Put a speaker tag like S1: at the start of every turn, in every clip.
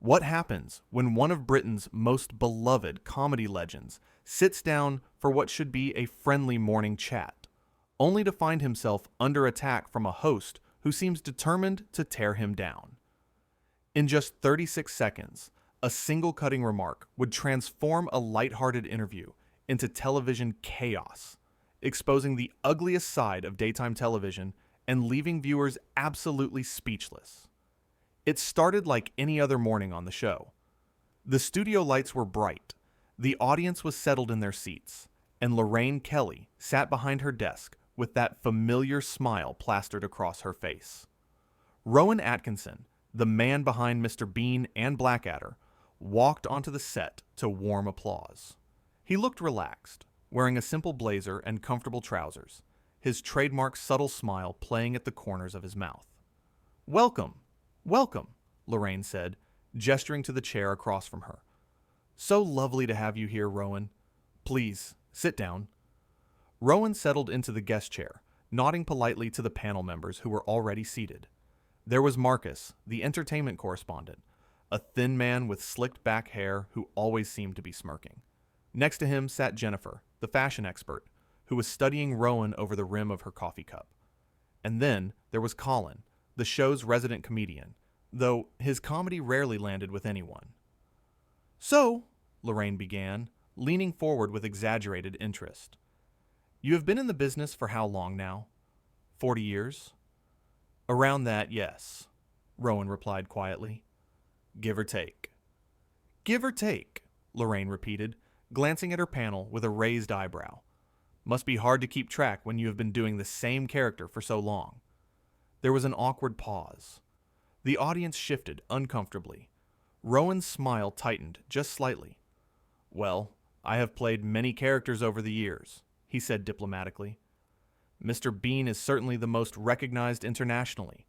S1: What happens when one of Britain's most beloved comedy legends sits down for what should be a friendly morning chat, only to find himself under attack from a host who seems determined to tear him down? In just 36 seconds, a single cutting remark would transform a lighthearted interview into television chaos, exposing the ugliest side of daytime television and leaving viewers absolutely speechless. It started like any other morning on the show. The studio lights were bright, the audience was settled in their seats, and Lorraine Kelly sat behind her desk with that familiar smile plastered across her face. Rowan Atkinson, the man behind Mr. Bean and Blackadder, walked onto the set to warm applause. He looked relaxed, wearing a simple blazer and comfortable trousers, his trademark subtle smile playing at the corners of his mouth. "Welcome, welcome," Lorraine said, gesturing to the chair across from her. "So lovely to have you here, Rowan. Please, sit down." Rowan settled into the guest chair, nodding politely to the panel members who were already seated. There was Marcus, the entertainment correspondent, a thin man with slicked back hair who always seemed to be smirking. Next to him sat Jennifer, the fashion expert, who was studying Rowan over the rim of her coffee cup. And then there was Colin, the show's resident comedian, though his comedy rarely landed with anyone. "So," Lorraine began, leaning forward with exaggerated interest, "you have been in the business for how long now? 40 years? "Around that, yes," Rowan replied quietly. "Give or take." "Give or take," Lorraine repeated, glancing at her panel with a raised eyebrow. "Must be hard to keep track when you have been doing the same character for so long." There was an awkward pause. The audience shifted uncomfortably. Rowan's smile tightened just slightly. "Well, I have played many characters over the years," he said diplomatically. "Mr. Bean is certainly the most recognized internationally,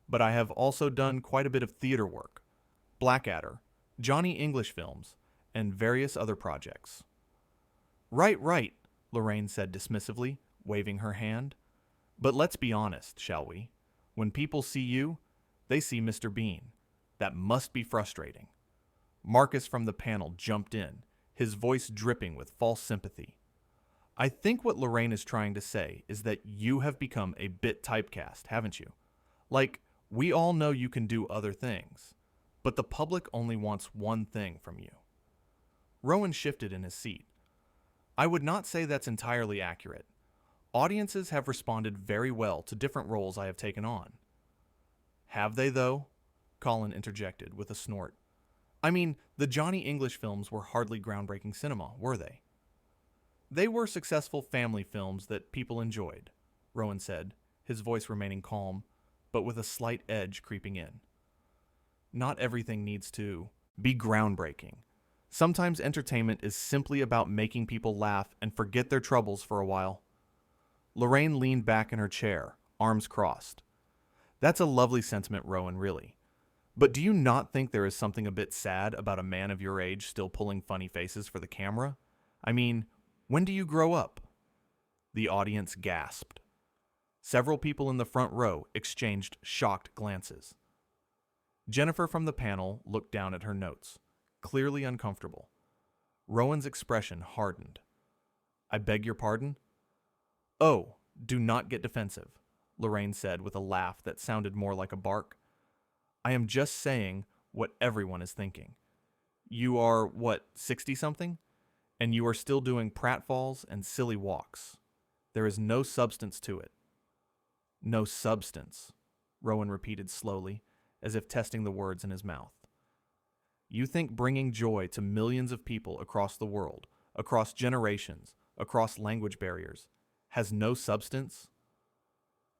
S1: but I have also done quite a bit of theater work, Blackadder, Johnny English films, and various other projects." Right, Lorraine said dismissively, waving her hand. "But let's be honest, shall we? When people see you, they see Mr. Bean. That must be frustrating." Marcus from the panel jumped in, his voice dripping with false sympathy. "I think what Lorraine is trying to say is that you have become a bit typecast, haven't you? Like, we all know you can do other things, but the public only wants one thing from you." Rowan shifted in his seat. "I would not say that's entirely accurate. Audiences have responded very well to different roles I have taken on." "Have they, though?" Colin interjected with a snort. "I mean, the Johnny English films were hardly groundbreaking cinema, were they?" "They were successful family films that people enjoyed," Rowan said, his voice remaining calm, but with a slight edge creeping in. "Not everything needs to be groundbreaking. Sometimes entertainment is simply about making people laugh and forget their troubles for a while." Lorraine leaned back in her chair, arms crossed. "That's a lovely sentiment, Rowan, really. But do you not think there is something a bit sad about a man of your age still pulling funny faces for the camera? I mean, when do you grow up?" The audience gasped. Several people in the front row exchanged shocked glances. Jennifer from the panel looked down at her notes, clearly uncomfortable. Rowan's expression hardened. "I beg your pardon?" "Oh, do not get defensive," Lorraine said with a laugh that sounded more like a bark. "I am just saying what everyone is thinking. You are, what, 60-something? And you are still doing pratfalls and silly walks. There is no substance to it." "No substance," Rowan repeated slowly, as if testing the words in his mouth. "You think bringing joy to millions of people across the world, across generations, across language barriers, has no substance?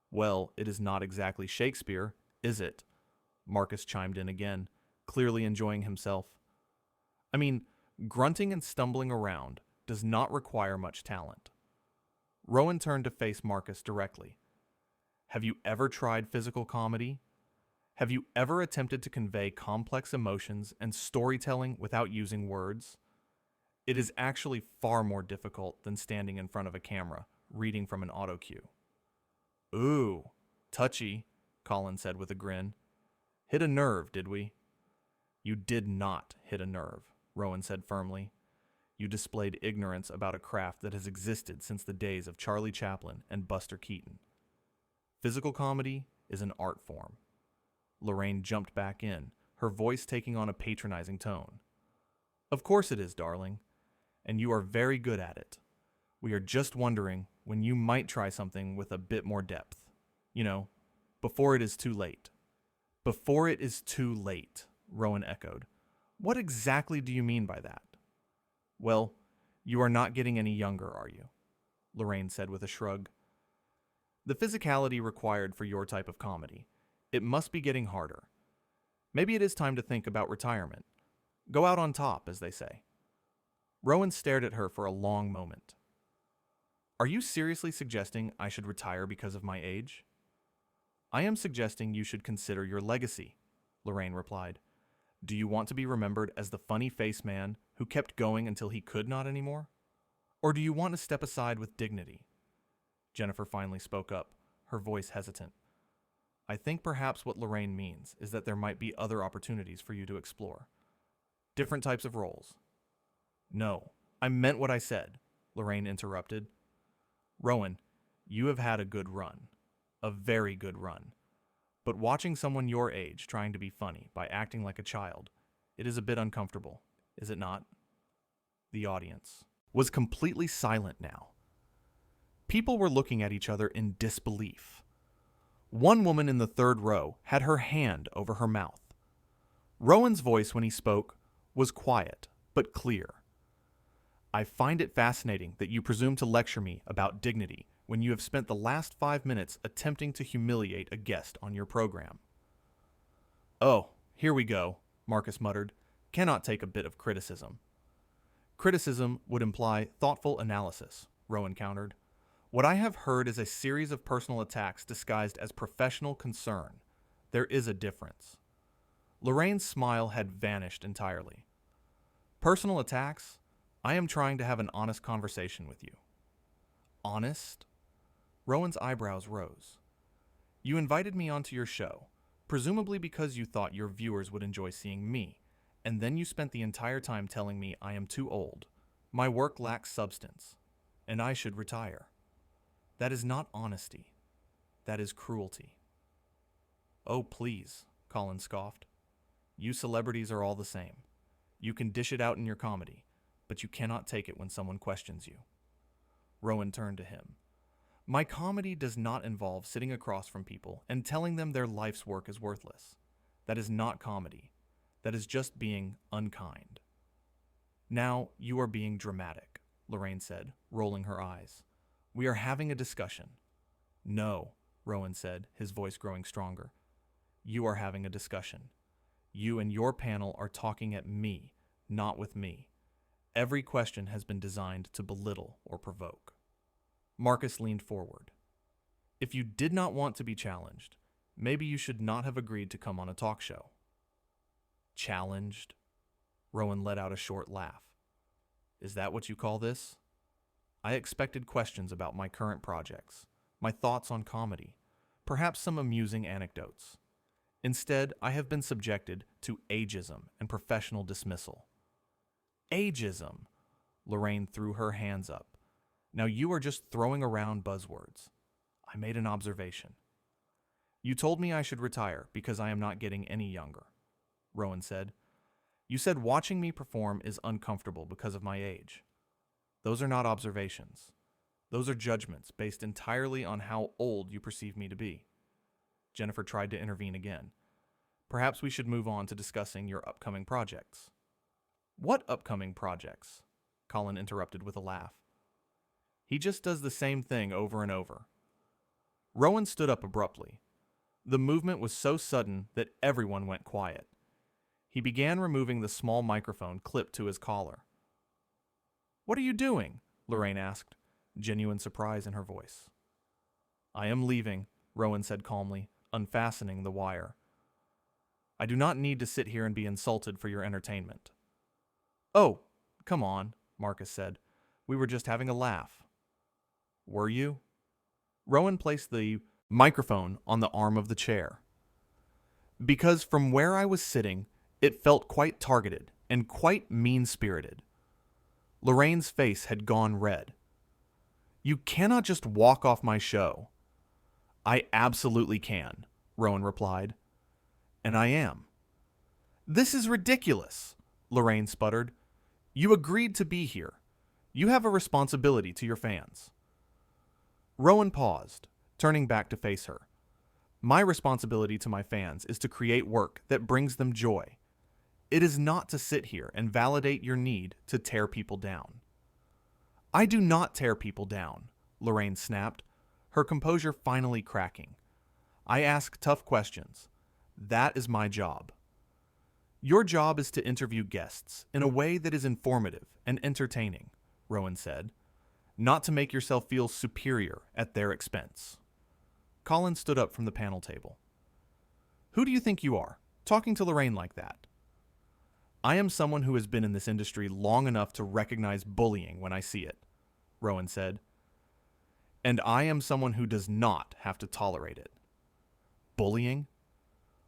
S1: Well, it is not exactly Shakespeare, is it?" Marcus chimed in again, clearly enjoying himself. "I mean, grunting and stumbling around does not require much talent." Rowan turned to face Marcus directly. "Have you ever tried physical comedy? Have you ever attempted to convey complex emotions and storytelling without using words? It is actually far more difficult than standing in front of a camera, reading from an auto cue." "Ooh, touchy," Colin said with a grin. "Hit a nerve, did we?" You did not hit a nerve, Rowan said firmly. You displayed ignorance about a craft that has existed since the days of Charlie Chaplin and Buster Keaton. Physical comedy is an art form. Lorraine jumped back in, her voice taking on a patronizing tone. Of course it is, darling, and you are very good at it. We are just wondering when you might try something with a bit more depth. You know, before it is too late. Before it is too late, Rowan echoed. What exactly do you mean by that? Well, you are not getting any younger, are you? Lorraine said with a shrug. The physicality required for your type of comedy. It must be getting harder. Maybe it is time to think about retirement. Go out on top, as they say. Rowan stared at her for a long moment. Are you seriously suggesting I should retire because of my age? I am suggesting you should consider your legacy, Lorraine replied. Do you want to be remembered as the funny face man who kept going until he could not anymore? Or do you want to step aside with dignity? Jennifer finally spoke up, her voice hesitant. I think perhaps what Lorraine means is that there might be other opportunities for you to explore. Different types of roles. No, I meant what I said, Lorraine interrupted. Rowan, you have had a good run. A very good run. But watching someone your age trying to be funny by acting like a child, it is a bit uncomfortable, is it not? The audience was completely silent now. People were looking at each other in disbelief. One woman in the third row had her hand over her mouth. Rowan's voice when he spoke was quiet but clear. I find it fascinating that you presume to lecture me about dignity when you have spent the last 5 minutes attempting to humiliate a guest on your program. Oh, here we go, Marcus muttered. Cannot take a bit of criticism. Criticism would imply thoughtful analysis, Rowan countered. What I have heard is a series of personal attacks disguised as professional concern. There is a difference. Lorraine's smile had vanished entirely. Personal attacks? I am trying to have an honest conversation with you. Honest? Rowan's eyebrows rose. You invited me onto your show, presumably because you thought your viewers would enjoy seeing me, and then you spent the entire time telling me I am too old, my work lacks substance, and I should retire. That is not honesty. That is cruelty. Oh, please, Colin scoffed. You celebrities are all the same. You can dish it out in your comedy, but you cannot take it when someone questions you. Rowan turned to him. My comedy does not involve sitting across from people and telling them their life's work is worthless. That is not comedy. That is just being unkind. Now you are being dramatic, Lorraine said, rolling her eyes. We are having a discussion. No, Rowan said, his voice growing stronger. You are having a discussion. You and your panel are talking at me, not with me. Every question has been designed to belittle or provoke. Marcus leaned forward. If you did not want to be challenged, maybe you should not have agreed to come on a talk show. Challenged? Rowan let out a short laugh. Is that what you call this? I expected questions about my current projects, my thoughts on comedy, perhaps some amusing anecdotes. Instead, I have been subjected to ageism and professional dismissal. Ageism! Lorraine threw her hands up. Now you are just throwing around buzzwords. I made an observation. You told me I should retire because I am not getting any younger, Rowan said. You said watching me perform is uncomfortable because of my age. Those are not observations. Those are judgments based entirely on how old you perceive me to be. Jennifer tried to intervene again. Perhaps we should move on to discussing your upcoming projects. What upcoming projects? Colin interrupted with a laugh. He just does the same thing over and over. Rowan stood up abruptly. The movement was so sudden that everyone went quiet. He began removing the small microphone clipped to his collar. What are you doing? Lorraine asked, genuine surprise in her voice. I am leaving, Rowan said calmly, unfastening the wire. I do not need to sit here and be insulted for your entertainment. Oh, come on, Marcus said. We were just having a laugh. Were you? Rowan placed the microphone on the arm of the chair. Because from where I was sitting, It felt quite targeted and quite mean-spirited. Lorraine's face had gone red. "You cannot just walk off my show." "I absolutely can," Rowan replied. "And I am." "This is ridiculous," Lorraine sputtered. "You agreed to be here. You have a responsibility to your fans." Rowan paused, turning back to face her. "My responsibility to my fans is to create work that brings them joy. It is not to sit here and validate your need to tear people down." "I do not tear people down," Lorraine snapped, her composure finally cracking. "I ask tough questions. That is my job." "Your job is to interview guests in a way that is informative and entertaining," Rowan said, "not to make yourself feel superior at their expense." Colin stood up from the panel table. "Who do you think you are, talking to Lorraine like that?" "I am someone who has been in this industry long enough to recognize bullying when I see it," Rowan said. "And I am someone who does not have to tolerate it." "Bullying?"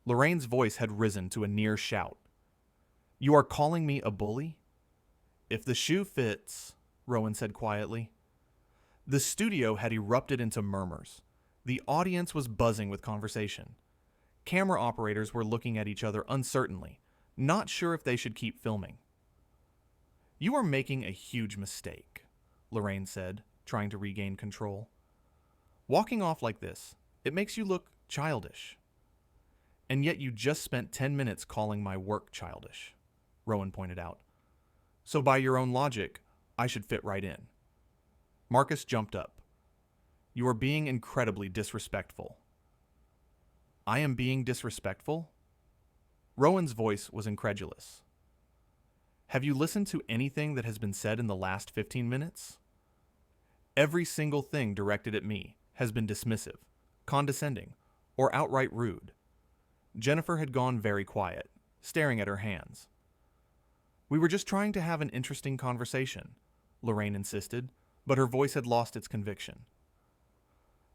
S1: Lorraine's voice had risen to a near shout. "You are calling me a bully?" "If the shoe fits," Rowan said quietly. The studio had erupted into murmurs. The audience was buzzing with conversation. Camera operators were looking at each other uncertainly, not sure if they should keep filming. "You are making a huge mistake," Lorraine said, trying to regain control. "Walking off like this, it makes you look childish." "And yet you just spent 10 minutes calling my work childish," Rowan pointed out. "So by your own logic, I should fit right in." Marcus jumped up. "You are being incredibly disrespectful." "I am being disrespectful?" Rowan's voice was incredulous. "Have you listened to anything that has been said in the last 15 minutes? Every single thing directed at me has been dismissive, condescending, or outright rude." Jennifer had gone very quiet, staring at her hands. "We were just trying to have an interesting conversation," Lorraine insisted, but her voice had lost its conviction.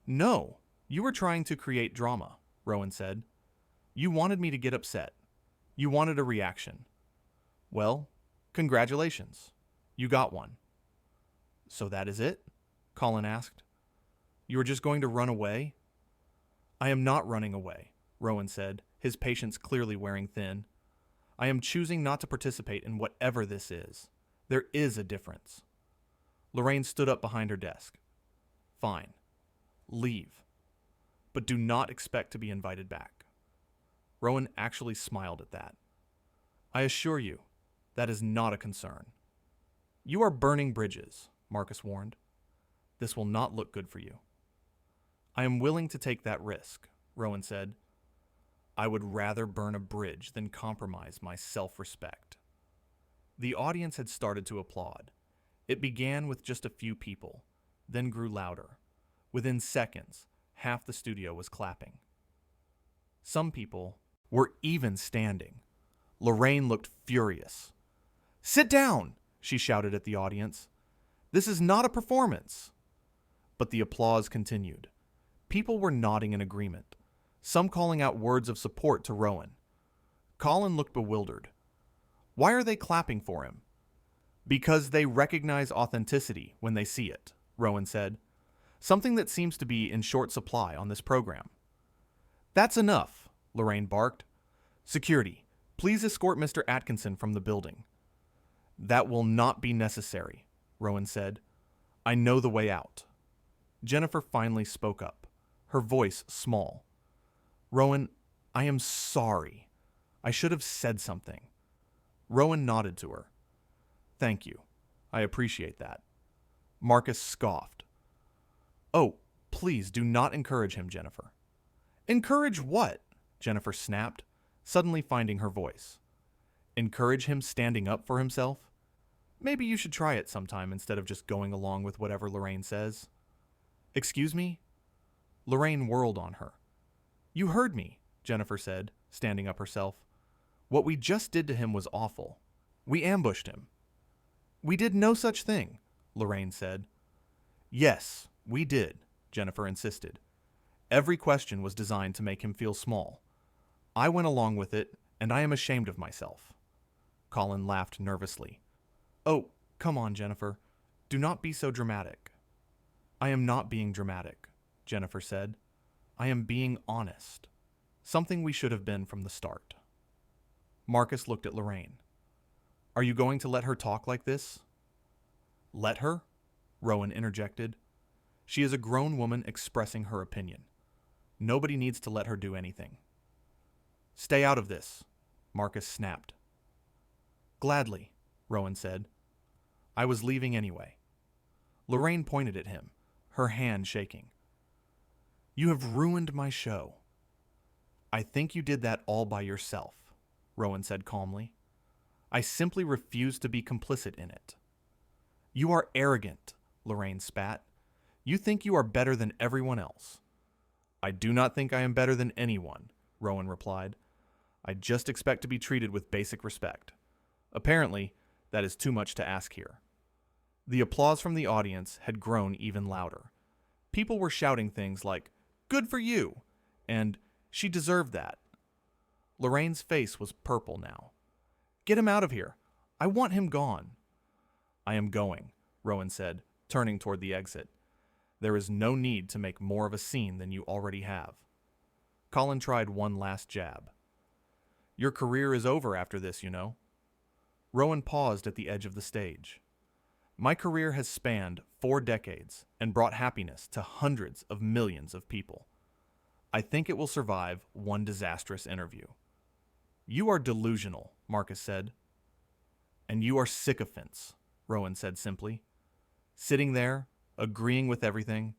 S1: "No, you were trying to create drama," Rowan said. "You wanted me to get upset. You wanted a reaction. Well, congratulations. You got one." "So that is it?" Colin asked. "You are just going to run away?" "I am not running away," Rowan said, his patience clearly wearing thin. "I am choosing not to participate in whatever this is. There is a difference." Lorraine stood up behind her desk. "Fine. Leave. But do not expect to be invited back." Rowan actually smiled at that. "I assure you, that is not a concern." "You are burning bridges," Marcus warned. "This will not look good for you." "I am willing to take that risk," Rowan said. "I would rather burn a bridge than compromise my self-respect." The audience had started to applaud. It began with just a few people, then grew louder. Within seconds, half the studio was clapping. Some people were even standing. Lorraine looked furious. "Sit down!" she shouted at the audience. "This is not a performance." But the applause continued. People were nodding in agreement, some calling out words of support to Rowan. Colin looked bewildered. "Why are they clapping for him?" "Because they recognize authenticity when they see it," Rowan said. "Something that seems to be in short supply on this program." "That's enough," Lorraine barked. "Security, please escort Mr. Atkinson from the building." "That will not be necessary," Rowan said. "I know the way out." Jennifer finally spoke up, her voice small. "Rowan, I am sorry. I should have said something." Rowan nodded to her. "Thank you. I appreciate that." Marcus scoffed. "Oh, please do not encourage him, Jennifer." "Encourage what?" Jennifer snapped, suddenly finding her voice. "Encourage him standing up for himself? Maybe you should try it sometime instead of just going along with whatever Lorraine says." "Excuse me?" Lorraine whirled on her. "You heard me," Jennifer said, standing up herself. "What we just did to him was awful. We ambushed him." "We did no such thing," Lorraine said. "Yes, we did," Jennifer insisted. "Every question was designed to make him feel small. I went along with it, and I am ashamed of myself. Colin laughed nervously. Oh, come on, Jennifer. Do not be so dramatic. I am not being dramatic, Jennifer said. I am being honest. Something we should have been from the start. Marcus looked at Lorraine. Are you going to let her talk like this? Let her? Rowan interjected. She is a grown woman expressing her opinion. Nobody needs to let her do anything. Stay out of this, Marcus snapped. Gladly, Rowan said. I was leaving anyway. Lorraine pointed at him, her hand shaking. You have ruined my show. I think you did that all by yourself, Rowan said calmly. I simply refuse to be complicit in it. You are arrogant, Lorraine spat. You think you are better than everyone else. I do not think I am better than anyone, Rowan replied. I just expect to be treated with basic respect. Apparently, that is too much to ask here. The applause from the audience had grown even louder. People were shouting things like, "Good for you," and "She deserved that." Lorraine's face was purple now. Get him out of here. I want him gone. I am going, Rowan said, turning toward the exit. There is no need to make more of a scene than you already have. Colin tried one last jab. Your career is over after this, you know. Rowan paused at the edge of the stage. My career has spanned 4 decades and brought happiness to hundreds of millions of people. I think it will survive one disastrous interview. You are delusional, Marcus said. And you are sycophants, Rowan said simply. Sitting there, agreeing with everything,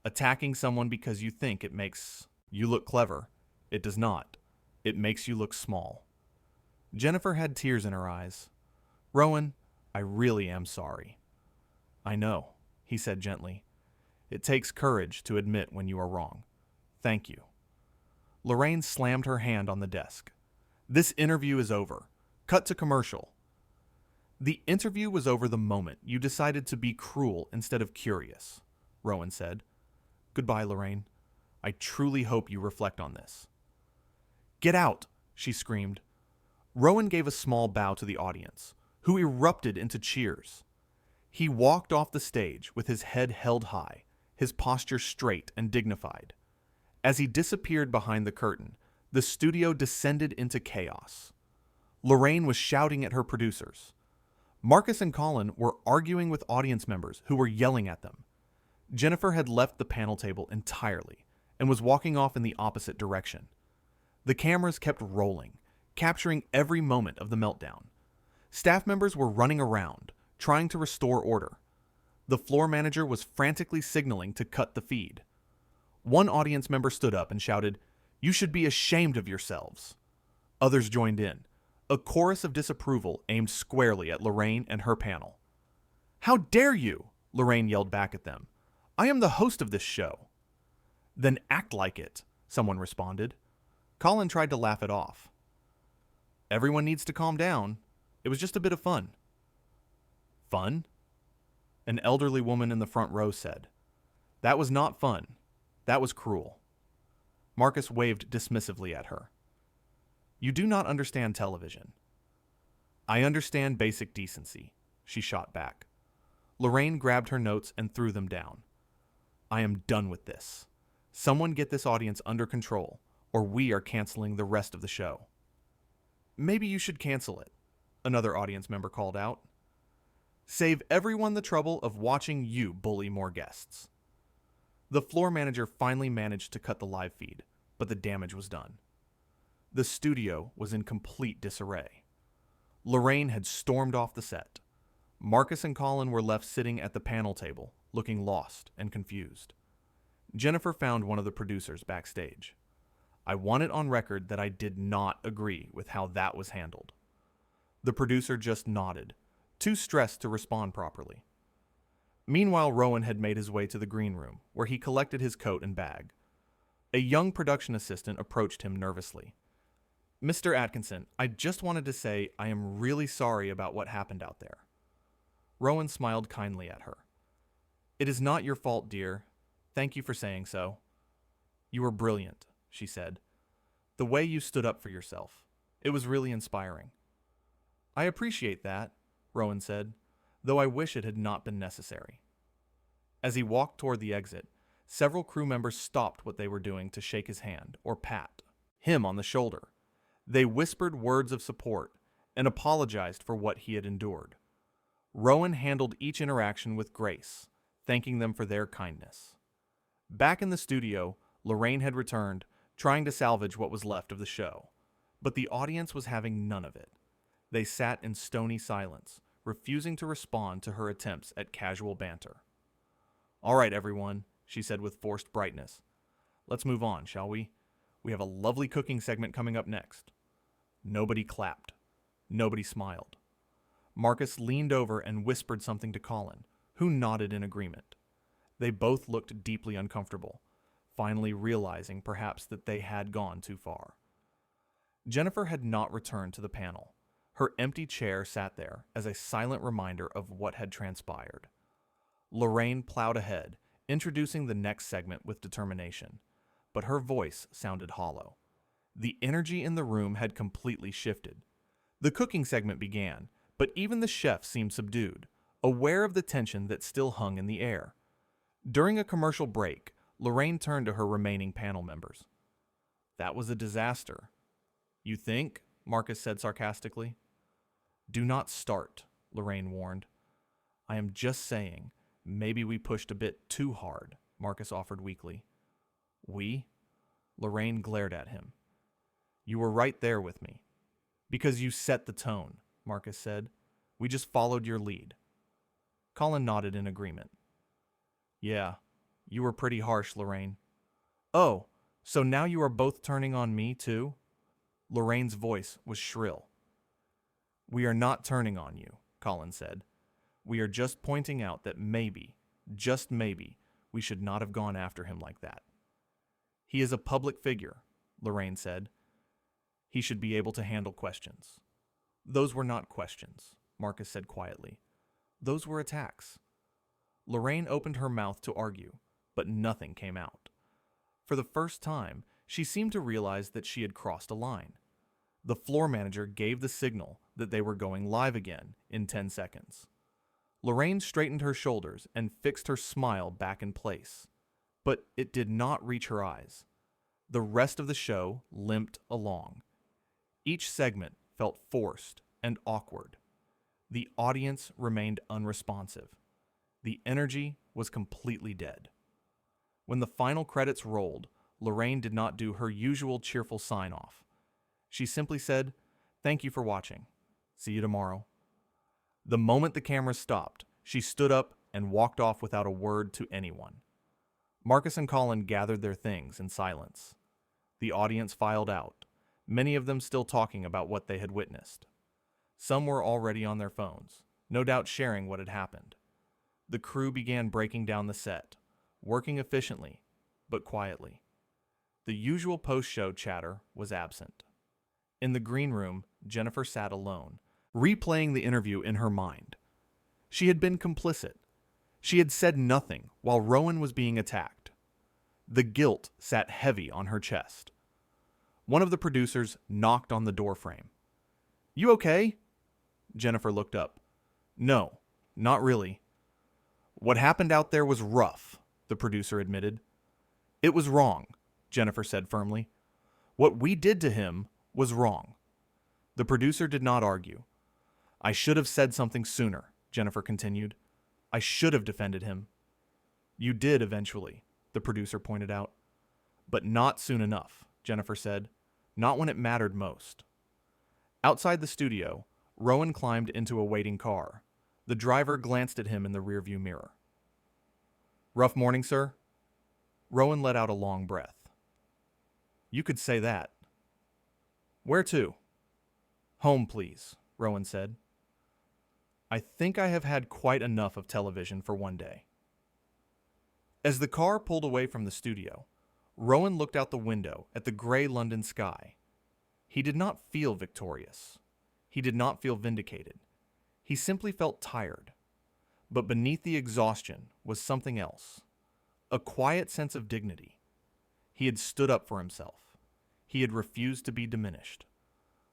S1: attacking someone because you think it makes you look clever. It does not. It makes you look small. Jennifer had tears in her eyes. Rowan, I really am sorry. I know, he said gently. It takes courage to admit when you are wrong. Thank you. Lorraine slammed her hand on the desk. This interview is over. Cut to commercial. The interview was over the moment you decided to be cruel instead of curious, Rowan said. Goodbye, Lorraine. I truly hope you reflect on this. Get out, she screamed. Rowan gave a small bow to the audience, who erupted into cheers. He walked off the stage with his head held high, his posture straight and dignified. As he disappeared behind the curtain, the studio descended into chaos. Lorraine was shouting at her producers. Marcus and Colin were arguing with audience members who were yelling at them. Jennifer had left the panel table entirely and was walking off in the opposite direction. The cameras kept rolling, capturing every moment of the meltdown. Staff members were running around, trying to restore order. The floor manager was frantically signaling to cut the feed. One audience member stood up and shouted, "You should be ashamed of yourselves." Others joined in. A chorus of disapproval aimed squarely at Lorraine and her panel. How dare you? Lorraine yelled back at them. I am the host of this show. Then act like it, someone responded. Colin tried to laugh it off. Everyone needs to calm down. It was just a bit of fun. Fun? An elderly woman in the front row said. That was not fun. That was cruel. Marcus waved dismissively at her. You do not understand television. I understand basic decency, she shot back. Lorraine grabbed her notes and threw them down. I am done with this. Someone get this audience under control, or we are canceling the rest of the show. Maybe you should cancel it, another audience member called out. Save everyone the trouble of watching you bully more guests. The floor manager finally managed to cut the live feed, but the damage was done. The studio was in complete disarray. Lorraine had stormed off the set. Marcus and Colin were left sitting at the panel table, looking lost and confused. Jennifer found one of the producers backstage. I want it on record that I did not agree with how that was handled. The producer just nodded, too stressed to respond properly. Meanwhile, Rowan had made his way to the green room, where he collected his coat and bag. A young production assistant approached him nervously. Mr. Atkinson, I just wanted to say I am really sorry about what happened out there. Rowan smiled kindly at her. It is not your fault, dear. Thank you for saying so. You were brilliant, she said. The way you stood up for yourself. It was really inspiring. I appreciate that, Rowan said, though I wish it had not been necessary. As he walked toward the exit, several crew members stopped what they were doing to shake his hand or pat him on the shoulder. They whispered words of support and apologized for what he had endured. Rowan handled each interaction with grace, thanking them for their kindness. Back in the studio, Lorraine had returned, trying to salvage what was left of the show. But the audience was having none of it. They sat in stony silence, refusing to respond to her attempts at casual banter. "All right, everyone," she said with forced brightness. "Let's move on, shall we? We have a lovely cooking segment coming up next." Nobody clapped. Nobody smiled. Marcus leaned over and whispered something to Colin, who nodded in agreement. They both looked deeply uncomfortable, finally realizing perhaps that they had gone too far. Jennifer had not returned to the panel. Her empty chair sat there as a silent reminder of what had transpired. Lorraine plowed ahead, introducing the next segment with determination, but her voice sounded hollow. The energy in the room had completely shifted. The cooking segment began, but even the chef seemed subdued, aware of the tension that still hung in the air. During a commercial break, Lorraine turned to her remaining panel members. "That was a disaster." "You think?" Marcus said sarcastically. "Do not start," Lorraine warned. "I am just saying, maybe we pushed a bit too hard," Marcus offered weakly. "We?" Lorraine glared at him. "You were right there with me." "Because you set the tone," Marcus said. "We just followed your lead." Colin nodded in agreement. "Yeah, you were pretty harsh, Lorraine." "Oh, so now you are both turning on me, too?" Lorraine's voice was shrill. "We are not turning on you," Colin said. "We are just pointing out that maybe, just maybe, we should not have gone after him like that." "He is a public figure," Lorraine said. "He should be able to handle questions." "Those were not questions," Marcus said quietly. "Those were attacks." Lorraine opened her mouth to argue, but nothing came out. For the first time, she seemed to realize that she had crossed a line. The floor manager gave the signal that they were going live again in 10 seconds. Lorraine straightened her shoulders and fixed her smile back in place, but it did not reach her eyes. The rest of the show limped along. Each segment felt forced and awkward. The audience remained unresponsive. The energy was completely dead. When the final credits rolled, Lorraine did not do her usual cheerful sign-off. She simply said, "Thank you for watching. See you tomorrow." The moment the cameras stopped, she stood up and walked off without a word to anyone. Marcus and Colin gathered their things in silence. The audience filed out, many of them still talking about what they had witnessed. Some were already on their phones, no doubt sharing what had happened. The crew began breaking down the set, working efficiently, but quietly. The usual post-show chatter was absent. In the green room, Jennifer sat alone, replaying the interview in her mind. She had been complicit. She had said nothing while Rowan was being attacked. The guilt sat heavy on her chest. One of the producers knocked on the doorframe. "You okay?" Jennifer looked up. "No, not really." "What happened out there was rough," the producer admitted. "It was wrong," Jennifer said firmly. "What we did to him was wrong." The producer did not argue. "I should have said something sooner," Jennifer continued. "I should have defended him." "You did eventually," the producer pointed out. "But not soon enough," Jennifer said. "Not when it mattered most." Outside the studio, Rowan climbed into a waiting car. The driver glanced at him in the rearview mirror. "Rough morning, sir?" Rowan let out a long breath. "You could say that." "Where to?" "Home, please," Rowan said. "I think I have had quite enough of television for one day." As the car pulled away from the studio, Rowan looked out the window at the gray London sky. He did not feel victorious. He did not feel vindicated. He simply felt tired. But beneath the exhaustion was something else. A quiet sense of dignity. He had stood up for himself. He had refused to be diminished.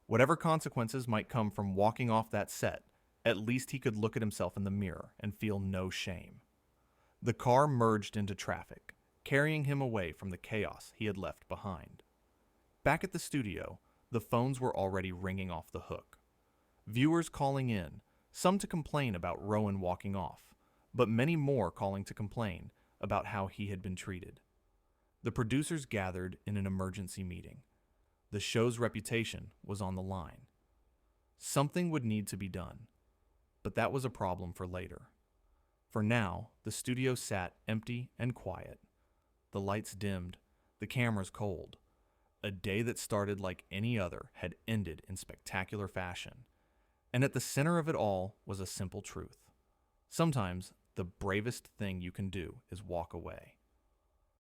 S1: Whatever consequences might come from walking off that set, at least he could look at himself in the mirror and feel no shame. The car merged into traffic, carrying him away from the chaos he had left behind. Back at the studio, the phones were already ringing off the hook. Viewers calling in, some to complain about Rowan walking off, but many more calling to complain about how he had been treated. The producers gathered in an emergency meeting. The show's reputation was on the line. Something would need to be done, but that was a problem for later. For now, the studio sat empty and quiet. The lights dimmed, the cameras cold. A day that started like any other had ended in spectacular fashion. And at the center of it all was a simple truth. Sometimes the bravest thing you can do is walk away.